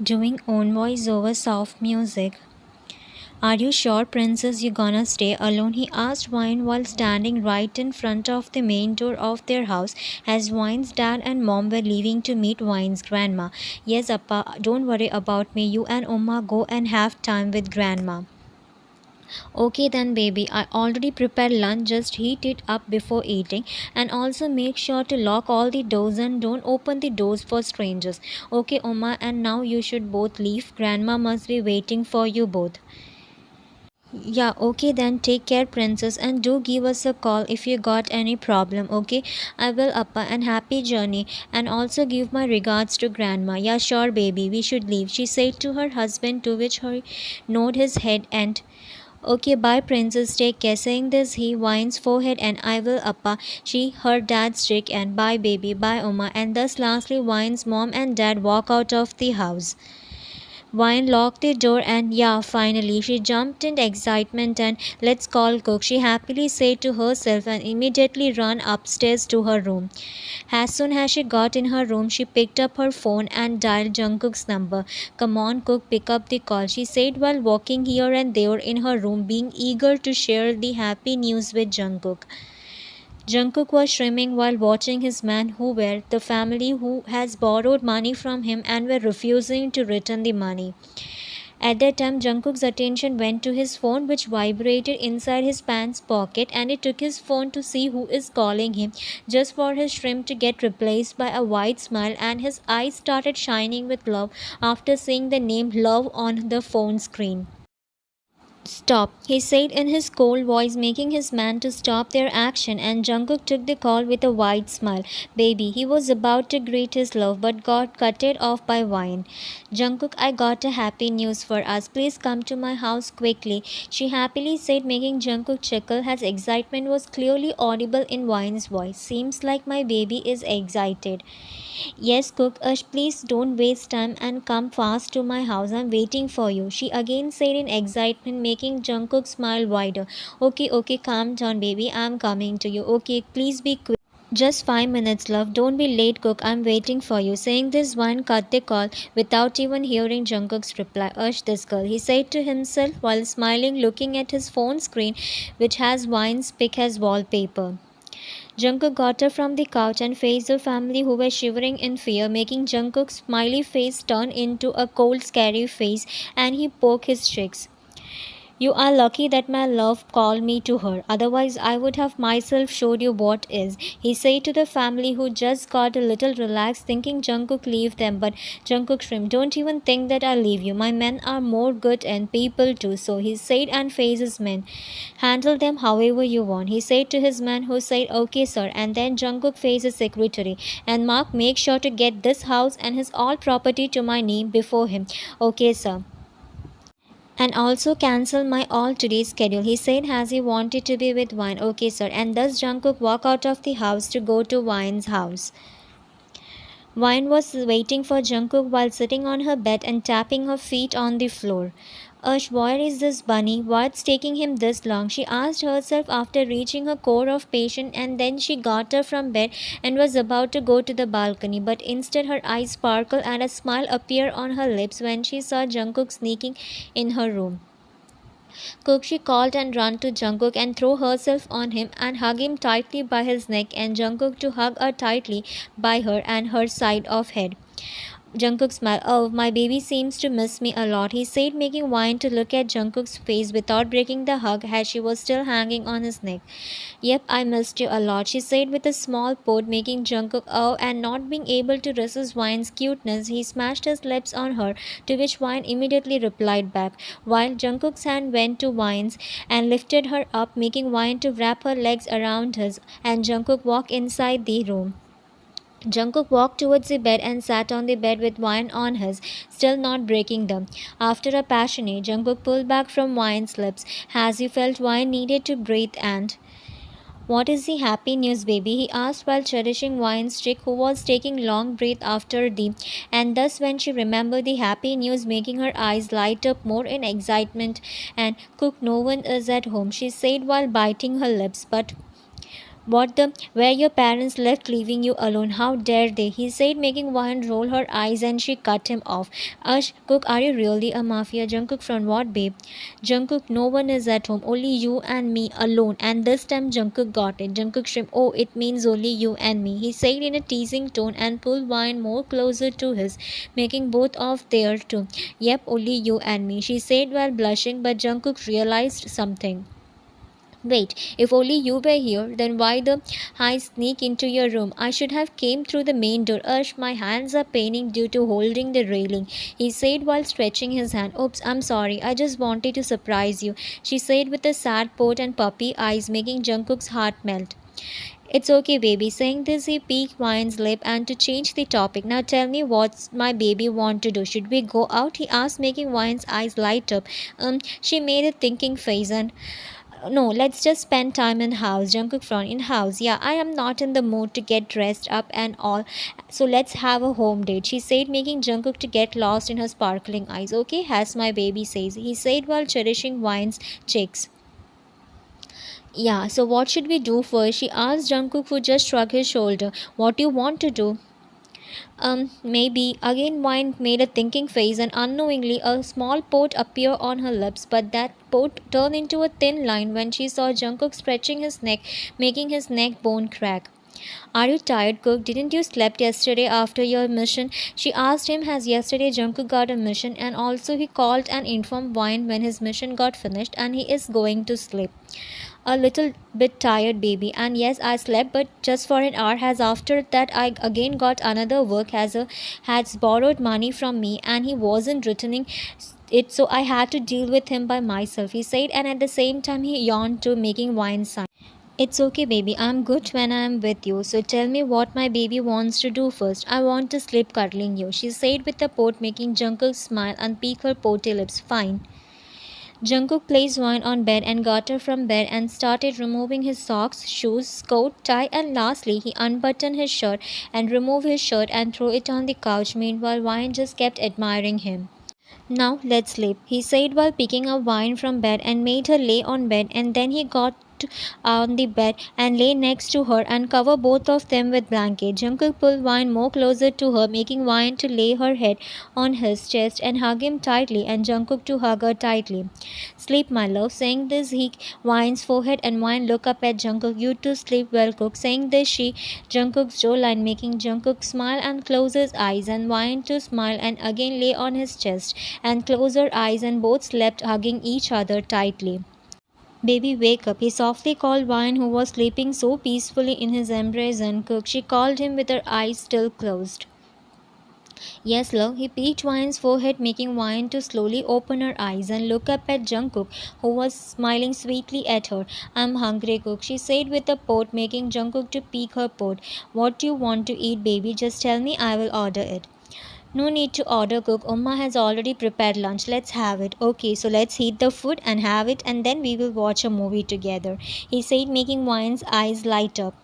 Doing own voice over soft music. Are you sure, Princess, you gonna stay alone? He asked Wine while standing right in front of the main door of their house as Wine's dad and mom were leaving to meet Wine's grandma. Yes, Appa, don't worry about me. You and Oma go and have time with grandma. Okay then baby, I already prepared lunch, just heat it up before eating and also make sure to lock all the doors and don't open the doors for strangers. Okay Oma, and now you should both leave. Grandma must be waiting for you both. Yeah, okay then take care princess and do give us a call if you got any problem, okay? I will Appa and happy journey and also give my regards to grandma. Yeah, sure baby, we should leave, she said to her husband, to which he nodded his head and okay, bye princess, take care. Saying this, he winds forehead and I will Appa. She, her dad's trick and bye baby, bye Oma. And thus lastly winds mom and dad walk out of the house. Vine locked the door and yeah, finally, she jumped in excitement and let's call cook, she happily said to herself and immediately ran upstairs to her room. As soon as she got in her room, she picked up her phone and dialed Jungkook's number. Come on, Cook, pick up the call, she said while walking here and there in her room, being eager to share the happy news with Jungkook. Jungkook was streaming while watching his man who were the family who has borrowed money from him and were refusing to return the money. At that time, Jungkook's attention went to his phone, which vibrated inside his pants pocket, and he took his phone to see who is calling him, just for his shrimp to get replaced by a wide smile, and his eyes started shining with love after seeing the name Love on the phone screen. Stop, he said in his cold voice, making his man to stop their action, and Jungkook took the call with a wide smile. Baby, he was about to greet his love but got cut it off by Wine. Jungkook, I got a happy news for us. Please come to my house quickly, she happily said, making Jungkook chuckle as excitement was clearly audible in Wine's voice. Seems like my baby is excited. Yes, Cook, please don't waste time and come fast to my house. I'm waiting for you, she again said in excitement, making Jungkook smile wider. Okay, okay, calm down, baby. I'm coming to you. Okay, please be quick. Just 5 minutes, love. Don't be late, Cook. I'm waiting for you. Saying this, one cut the call without even hearing Jungkook's reply. Ush, this girl, he said to himself while smiling, looking at his phone screen, which has Wine's pic as wallpaper. Jungkook got up from the couch and faced the family who were shivering in fear, making Jungkook's smiley face turn into a cold, scary face, and he poked his cheeks. You are lucky that my love called me to her, otherwise I would have myself showed you what is, he said to the family who just got a little relaxed thinking Jungkook leave them, but Jungkook shrimp, don't even think that I leave you. My men are more good and people too, so he said and faced his men. Handle them however you want, he said to his man who said okay sir, and then Jungkook faced his secretary. And Mark, make sure to get this house and his all property to my name before him. Okay sir. And also cancel my all today schedule, he said as he wanted to be with Wine. Okay, sir. And thus Jungkook walked out of the house to go to Wine's house. Wine was waiting for Jungkook while sitting on her bed and tapping her feet on the floor. Ush, where is this bunny? What's taking him this long? She asked herself after reaching her core of patience, and then she got up from bed and was about to go to the balcony. But instead her eyes sparkled and a smile appeared on her lips when she saw Jungkook sneaking in her room. Cook, she called and ran to Jungkook and threw herself on him and hugged him tightly by his neck, and Jungkook to hug her tightly by her and her side of head. Jungkook smiled. Oh, my baby seems to miss me a lot, he said, making Wine to look at Jungkook's face without breaking the hug as she was still hanging on his neck. Yep, I missed you a lot, she said with a small pout, making Jungkook and not being able to resist Wine's cuteness, he smashed his lips on her, to which Wine immediately replied back, while Jungkook's hand went to Wine's and lifted her up, making Wine to wrap her legs around his, and Jungkook walked inside the room. Jungkook walked towards the bed and sat on the bed with Wine on his, still not breaking them. After a passionate, Jungkook pulled back from Wine's lips as he felt Wine needed to breathe and what is the happy news, baby? He asked while cherishing Wine's chick, who was taking long breath after the, and thus when she remembered the happy news, making her eyes light up more in excitement. And Cook, no one is at home, she said while biting her lips. But What the? Where your parents left leaving you alone? How dare they? He said, making Wine roll her eyes, and she cut him off. Ash, Cook, are you really a mafia? Jungkook, from what, babe? Jungkook, no one is at home. Only you and me alone. And this time Jungkook got it. Jungkook shrimp, oh, it means only you and me. He said in a teasing tone and pulled Wine more closer to his, making both of there too. Yep, only you and me, she said while blushing, but Jungkook realized something. Wait, if only you were here, then why the I sneak into your room? I should have came through the main door. Ush, my hands are paining due to holding the railing, he said while stretching his hand. Oops, I'm sorry. I just wanted to surprise you, she said with a sad pout and puppy eyes, making Jungkook's heart melt. It's okay, baby. Saying this, he peeked Wine's lip and to change the topic. Now tell me what's my baby want to do. Should we go out? He asked, making Wine's eyes light up. She made a thinking face and no, let's just spend time in house. Jungkook frowned. In house, yeah, I am not in the mood to get dressed up and all. So let's have a home date, she said, making Jungkook to get lost in her sparkling eyes. Okay, as my baby says, he said while cherishing Wine's cheeks. Yeah, so what should we do first? She asked Jungkook, who just shrugged his shoulder. What do you want to do? Maybe. Again, Wine made a thinking face, and unknowingly a small pout appeared on her lips, but that pout turned into a thin line when she saw Jungkook stretching his neck, making his neck bone crack. Are you tired, Cook? Didn't you slept yesterday after your mission? She asked him as yesterday Jungkook got a mission, and also he called and informed Wine when his mission got finished and he is going to sleep. A little bit tired, baby, and yes, I slept, but just for an hour. As after that, I again got another work as a has borrowed money from me, and he wasn't returning it, so I had to deal with him by myself, he said, and at the same time he yawned too, making Wine sign. It's okay, baby. I'm good when I'm with you. So tell me what my baby wants to do first. I want to sleep cuddling you, she said with a pout, making Jungkook smile and peek her pouty lips. Fine. Jungkook placed Wine on bed and got her from bed and started removing his socks, shoes, coat, tie, and lastly he unbuttoned his shirt and removed his shirt and threw it on the couch. Meanwhile, Wine just kept admiring him. Now let's sleep, he said while picking up Wine from bed and made her lay on bed, and then he got on the bed and lay next to her and covered both of them with blanket. Jungkook pulled Wine more closer to her, making Wine to lay her head on his chest and hug him tightly, and Jungkook to hug her tightly. Sleep, my love. Saying this, he Wine's forehead, and Wine looked up at Jungkook. You too sleep well, Cook. Saying this, she Jungkook's jawline, making Jungkook smile and close his eyes, and Wine to smile and again lay on his chest and close her eyes, and both slept hugging each other tightly. Baby, wake up, he softly called Wine, who was sleeping so peacefully in his embrace. Jungkook, she called him with her eyes still closed. Yes, love. He peeked Wine's forehead, making Wine to slowly open her eyes and look up at Jungkook, who was smiling sweetly at her. I'm hungry, Cook, she said with a pout, making Jungkook to peek her pout. What do you want to eat, baby? Just tell me, I will order it. No need to order, Cook. Oma has already prepared lunch. Let's have it. Okay, so let's heat the food and have it, and then we will watch a movie together, he said, making Wine's eyes light up.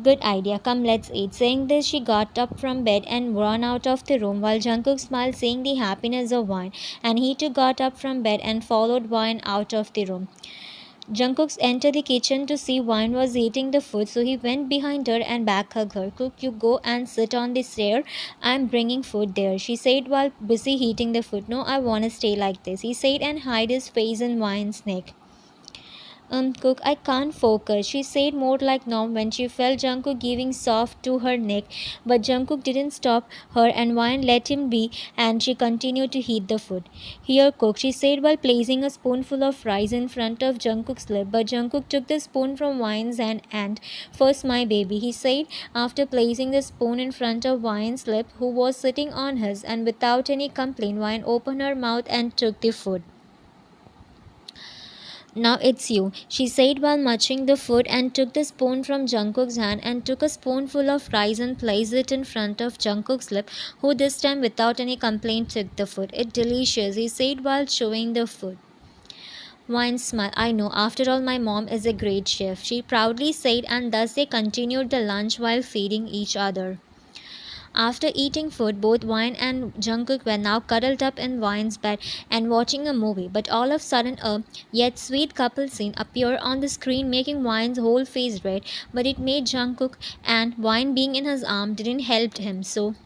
Good idea. Come, let's eat. Saying this, she got up from bed and ran out of the room while Jungkook smiled, seeing the happiness of Wine, and he too got up from bed and followed Wine out of the room. Jungkook entered the kitchen to see Wine was eating the food, so he went behind her and back hugged her. Cook, you go and sit on the stair. I'm bringing food there, she said while busy heating the food. No, I want to stay like this, he said and hid his face in Wine's neck. Cook, I can't focus, she said more like Nom when she felt Jungkook giving soft to her neck, but Jungkook didn't stop her and Wine let him be, and she continued to heat the food. Here, Cook, she said while placing a spoonful of rice in front of Jungkook's lip, but Jungkook took the spoon from Wine's hand and first, my baby, he said after placing the spoon in front of Wine's lip, who was sitting on his, and without any complaint, Wine opened her mouth and took the food. Now it's you, she said while munching the food, and took the spoon from Jungkook's hand and took a spoonful of rice and placed it in front of Jungkook's lip, who this time without any complaint took the food. It's delicious, he said while chewing the food. Wine smiled. I know, after all, my mom is a great chef, she proudly said, and thus they continued the lunch while feeding each other. After eating food, both Wine and Jungkook were now cuddled up in Wine's bed and watching a movie. But all of a sudden, a yet sweet couple scene appeared on the screen, making Wine's whole face red. But it made Jungkook, and Wine being in his arm didn't help him. So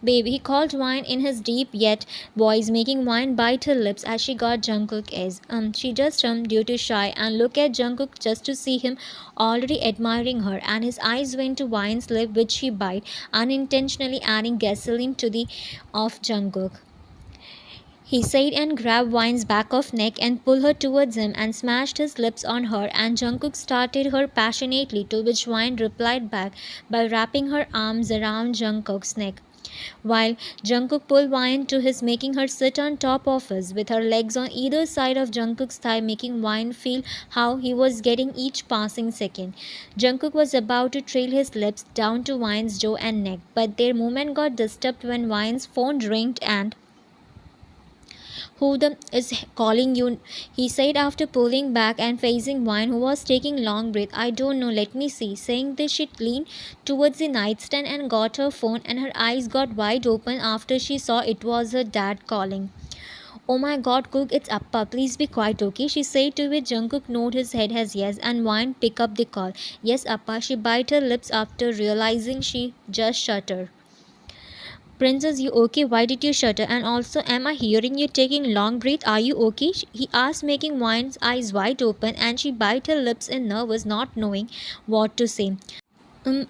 baby, he called Wine in his deep yet voice, making Wine bite her lips as she got Jungkook is. She just due to shy and look at Jungkook just to see him already admiring her, and his eyes went to Wine's lip, which he bite, unintentionally adding gasoline to the of Jungkook. He said and grabbed Wine's back of neck and pulled her towards him and smashed his lips on her, and Jungkook started her passionately, to which Wine replied back by wrapping her arms around Jungkook's neck. While Jungkook pulled Wine to his, making her sit on top of his, with her legs on either side of Jungkook's thigh, making Wine feel how he was getting each passing second. Jungkook was about to trail his lips down to Wine's jaw and neck, but their movement got disturbed when Wine's phone rang and who the is calling you? He said after pulling back and facing Wine, who was taking long breath. I don't know, let me see. Saying this, she leaned towards the nightstand and got her phone, and her eyes got wide open after she saw it was her dad calling. Oh my god, Cook, it's Appa. Please be quiet, okay? She said, to which Jungkook nodded his head as yes, and Wine pick up the call. Yes, Appa. She bit her lips after realizing she just shuddered. Princess, you okay? Why did you shudder? And also, am I hearing you taking long breath? Are you okay? He asked, making Wine's eyes wide open, and she bit her lips in nervous, not knowing what to say.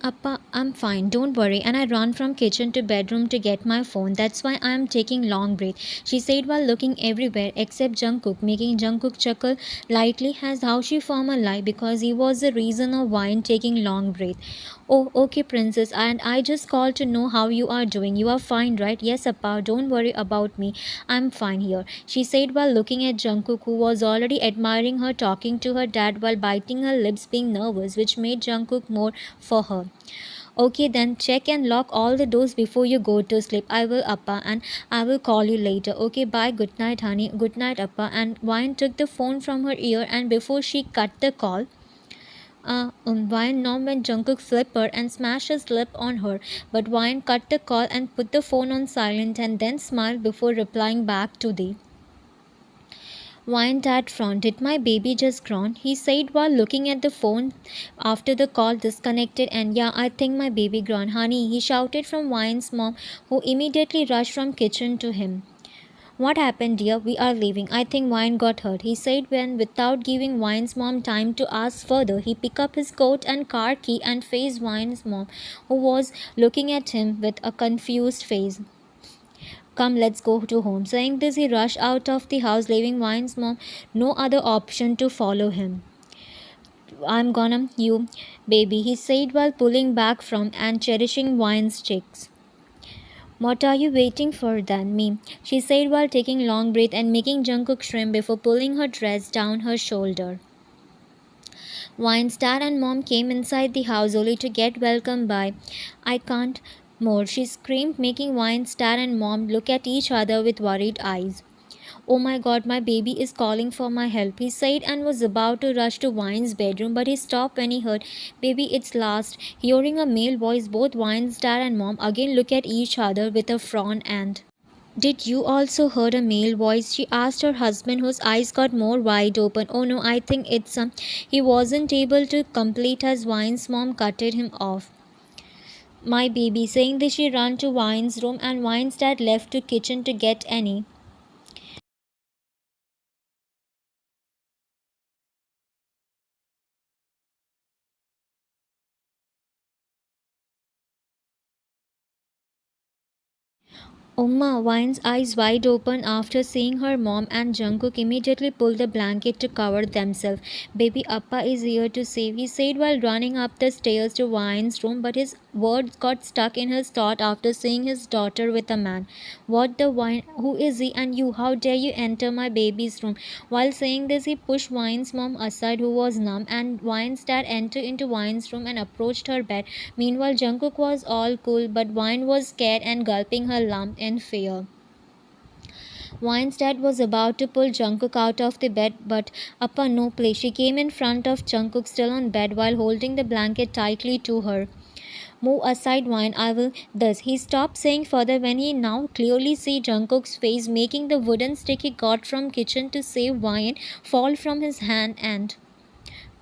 Appa, I'm fine, don't worry. And I ran from kitchen to bedroom to get my phone. That's why I am taking long breath, she said while looking everywhere except Jungkook, making Jungkook chuckle lightly as how she formed a lie because he was the reason of Wine taking long breath. Oh, okay, princess, and I just called to know how you are doing. You are fine, right? Yes, Appa, don't worry about me. I'm fine here, she said while looking at Jungkook, who was already admiring her talking to her dad while biting her lips, being nervous, which made Jungkook more for her. Okay, then check and lock all the doors before you go to sleep. I will, Appa, and I will call you later. Okay, bye. Good night, honey. Good night, Appa. And Wine took the phone from her ear, and before she cut the call, Wine now when Jungkook flipped her and smashed his lip on her, but Wine cut the call and put the phone on silent and then smiled before replying back to the Wine dad frowned. Did my baby just groan? He said while looking at the phone after the call disconnected. And yeah, I think my baby grown. Honey, he shouted from Wine's mom, who immediately rushed from kitchen to him. What happened, dear? We are leaving. I think Wine got hurt, he said when, without giving Wine's mom time to ask further, he picked up his coat and car key and faced Wine's mom, who was looking at him with a confused face. Come, let's go to home. Saying this, he rushed out of the house, leaving Wine's mom no other option to follow him. I'm gonna, you, baby, he said while pulling back from and cherishing Wine's cheeks. What are you waiting for then, me? She said while taking long breath and making Jungkook shrimp before pulling her dress down her shoulder. Wine's dad and mom came inside the house only to get welcomed by, I can't more, she screamed, making Wine's dad and mom look at each other with worried eyes. Oh my god, my baby is calling for my help, he said and was about to rush to Wine's bedroom, but he stopped when he heard, Baby, it's last. Hearing a male voice, both Wine's dad and mom again look at each other with a frown and did you also heard a male voice? She asked her husband, whose eyes got more wide open. Oh no, I think it's He wasn't able to complete as Wine's mom cutted him off. My baby, saying this, she ran to Wine's room, and Wine's dad left to kitchen to get any. Umma, Wine's eyes wide open after seeing her mom and Jungkook immediately pulled the blanket to cover themselves. Baby, Appa is here to save, he said while running up the stairs to Wine's room, but his words got stuck in his thought after seeing his daughter with a man. What the Wine? Who is he? And you? How dare you enter my baby's room? While saying this, he pushed Wine's mom aside, who was numb, and Wine's dad entered into Wine's room and approached her bed. Meanwhile, Jungkook was all cool, but Wine was scared and gulping her lump in fear. Wine's dad was about to pull Jungkook out of the bed, but Appa, no play. She came in front of Jungkook, still on bed, while holding the blanket tightly to her. Move aside, Wine, I will this. He stopped saying further when he now clearly see Jungkook's face, making the wooden stick he got from kitchen to save Wine fall from his hand. And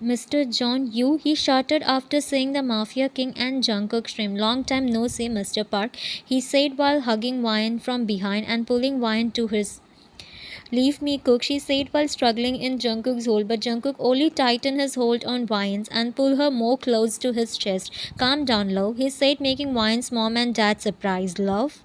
Mr. John, you, he shouted after seeing the Mafia King and Jungkook scream. Long time no see, Mr. Park, he said while hugging Wine from behind and pulling Wine to his. Leave me, Cook, she said while struggling in Jungkook's hold, but Jungkook only tightened his hold on Wine's and pulled her more close to his chest. Calm down, love, he said, making Wine's mom and dad surprised. Love?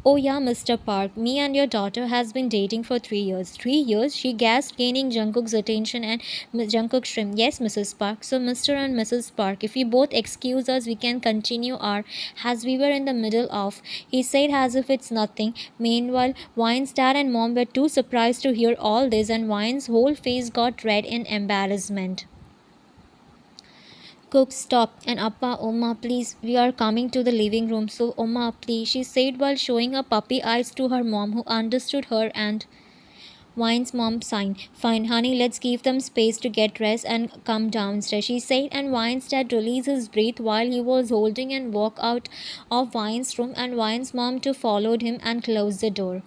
Oh yeah, Mr. Park, me and your daughter has been dating for 3 years. 3 years? She gasped, gaining Jungkook's attention, and Jungkook shrimp. Yes, Mrs. Park. So Mr. and Mrs. Park, if you both excuse us, we can continue our as we were in the middle of. He said as if it's nothing. Meanwhile, Wine's dad and mom were too surprised to hear all this, and Wine's whole face got red in embarrassment. Cook, stop. And Appa, Oma, please, we are coming to the living room. So, Oma, please, she said while showing her puppy eyes to her mom, who understood her. And Wine's mom signed. Fine, honey, let's give them space to get dressed and come downstairs, she said. And Wine's dad released his breath while he was holding and walked out of Wine's room, and Wine's mom too followed him and closed the door.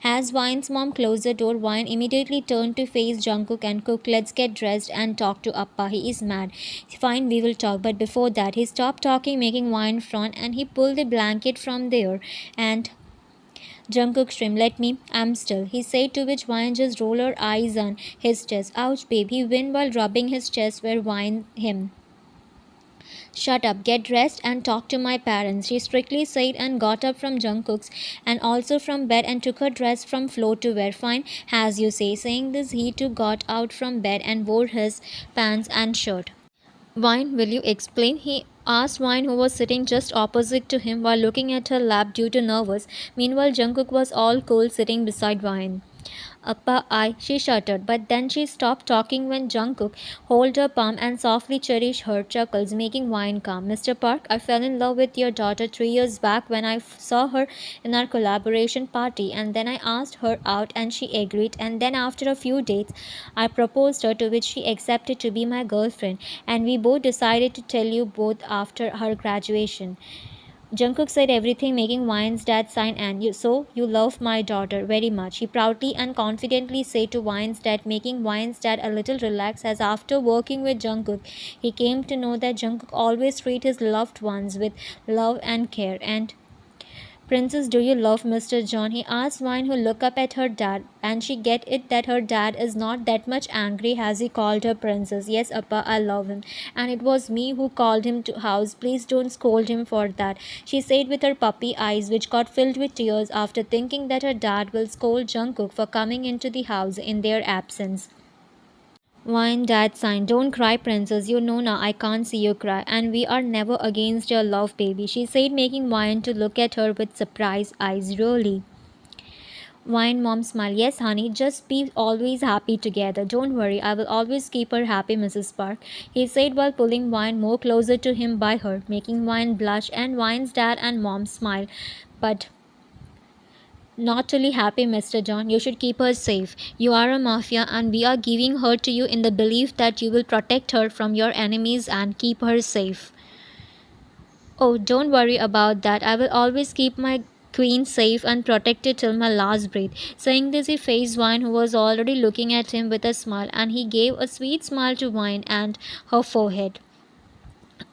As Wine's mom closed the door, Wine immediately turned to face Jungkook and Cook. Let's get dressed and talk to Appa. He is mad. Fine, we will talk. But before that, he stopped talking, making Wine frown, and he pulled the blanket from there. And Jungkook screamed, let me, I'm still, he said, to which Wine just rolled her eyes on his chest. Ouch, babe, he whined while rubbing his chest where Wine him. Shut up, get dressed and talk to my parents, she strictly said, and got up from Jungkook's and also from bed and took her dress from floor to wear. Fine, as you say. Saying this, he too got out from bed and wore his pants and shirt. Wine, will you explain? He asked Wine, who was sitting just opposite to him while looking at her lap due to nervous. Meanwhile, Jungkook was all cool sitting beside Wine. Appa, she shuddered, but then she stopped talking when Jungkook held her palm and softly cherished her chuckles, making Wine calm. Mr. Park, I fell in love with your daughter 3 years back when I saw her in our collaboration party, and then I asked her out and she agreed, and then after a few dates, I proposed her, to which she accepted to be my girlfriend, and we both decided to tell you both after her graduation. Jungkook said everything, making Wine's dad sign, and you love my daughter very much, he proudly and confidently said to Wine's dad, making Wine's dad a little relaxed, as after working with Jungkook, he came to know that Jungkook always treat his loved ones with love and care. And Princess, do you love Mr. John? He asked Wine, who looked up at her dad, and she get it that her dad is not that much angry as he called her Princess. Yes, Appa, I love him, and it was me who called him to house. Please don't scold him for that, she said with her puppy eyes, which got filled with tears after thinking that her dad will scold Jungkook for coming into the house in their absence. Wine, dad signed. Don't cry, princess. You know now I can't see you cry, and we are never against your love, baby, she said, making Wine to look at her with surprised eyes. Really? Wine mom smiled. Yes, honey, just be always happy together. Don't worry, I will always keep her happy, Mrs. Park, he said while pulling Wine more closer to him by her, making Wine blush, and Wine's dad and mom smiled. But not really happy, Mr. John. You should keep her safe. You are a mafia, and we are giving her to you in the belief that you will protect her from your enemies and keep her safe. Oh, don't worry about that. I will always keep my queen safe and protected till my last breath. Saying this, he faced Wine, who was already looking at him with a smile, and he gave a sweet smile to Wine and her forehead.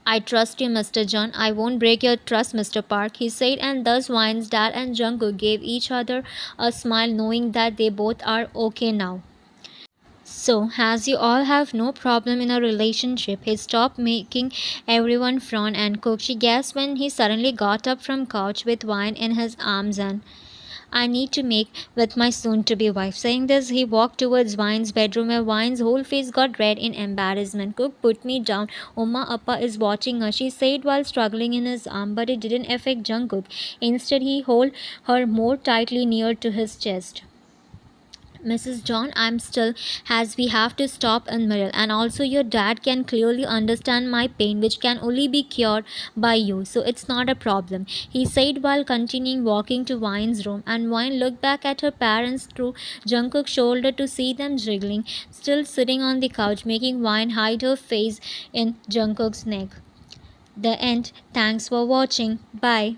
I trust you, Mr. John. I won't break your trust, Mr. Park, he said, and thus Wine's dad and Jungkook gave each other a smile, knowing that they both are okay now. So, as you all have no problem in a relationship, he stopped making everyone frown and cook. She gasped when he suddenly got up from couch with Wine in his arms and I need to make with my soon-to-be wife. Saying this, he walked towards Wine's bedroom, where Wine's whole face got red in embarrassment. Cook, put me down. Oma, Appa is watching us, she said while struggling in his arm, but it didn't affect Jungkook. Instead, he held her more tightly near to his chest. Mrs. John, I'm still, as we have to stop in middle, and also your dad can clearly understand my pain, which can only be cured by you, so it's not a problem, he said while continuing walking to Wine's room, and Wine looked back at her parents through Jungkook's shoulder to see them jiggling, still sitting on the couch, making Wine hide her face in Jungkook's neck. The end. Thanks for watching. Bye.